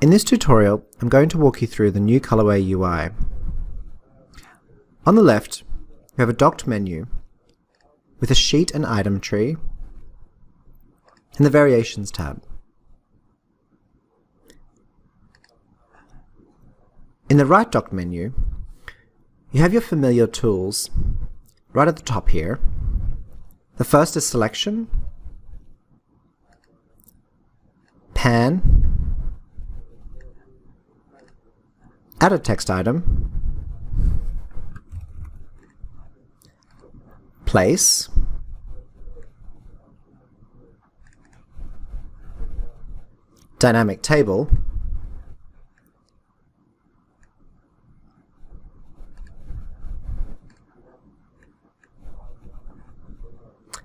In this tutorial, I'm going to walk you through the new Colorway UI. On the left, we have a docked menu with a sheet and item tree and the Variations tab. In the right docked menu, you have your familiar tools right at the top here. The first is Selection, Pan, Add a text item, Place, Dynamic Table,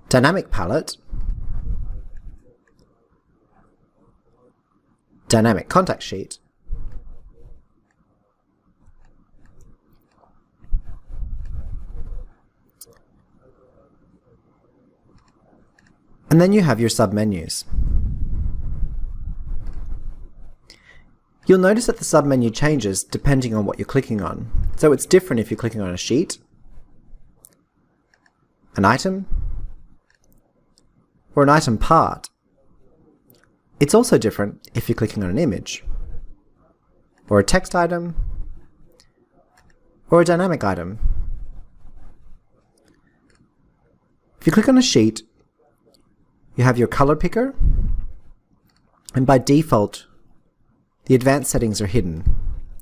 Dynamic Palette, Dynamic Contact Sheet, and then you have your submenus. You'll notice that the submenu changes depending on what you're clicking on. So it's different if you're clicking on a sheet, an item, or an item part. It's also different if you're clicking on an image, or a text item, or a dynamic item. If you click on a sheet, you have your color picker, and by default, the advanced settings are hidden.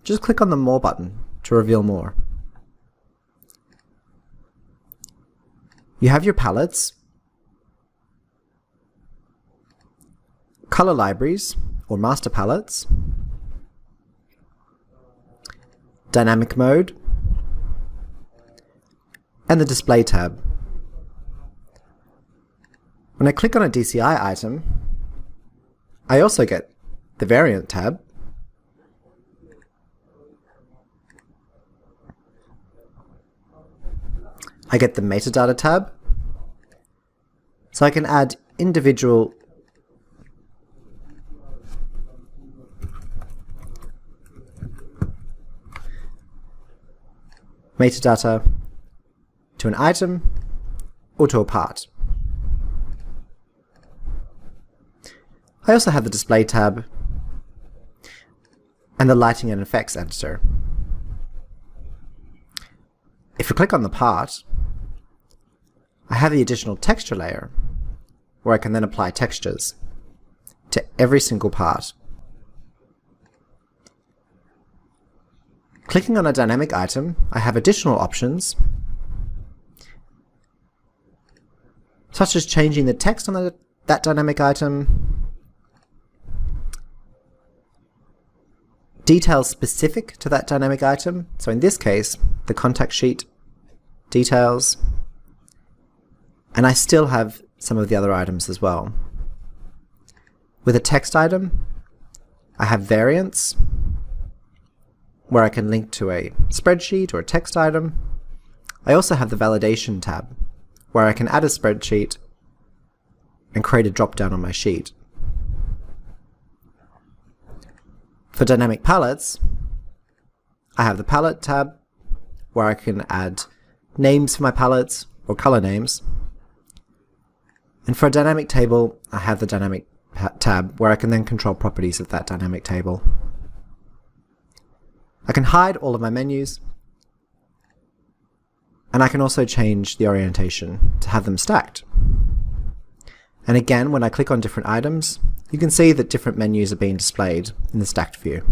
Just click on the More button to reveal more. You have your palettes, color libraries or master palettes, dynamic mode, and the display tab. When I click on a DCI item, I also get the variant tab, I get the metadata tab, so I can add individual metadata to an item or to a part. I also have the display tab and the lighting and effects editor. If I click on the part, I have the additional texture layer where I can then apply textures to every single part. Clicking on a dynamic item, I have additional options, such as changing the text on that dynamic item, details specific to that dynamic item, so in this case, the contact sheet details, and I still have some of the other items as well. With a text item, I have variants, where I can link to a spreadsheet or a text item. I also have the validation tab, where I can add a spreadsheet and create a drop-down on my sheet. For dynamic palettes, I have the palette tab, where I can add names for my palettes or color names. And for a dynamic table, I have the dynamic tab, where I can then control properties of that dynamic table. I can hide all of my menus, and I can also change the orientation to have them stacked. And again, when I click on different items, you can see that different menus are being displayed in the stacked view.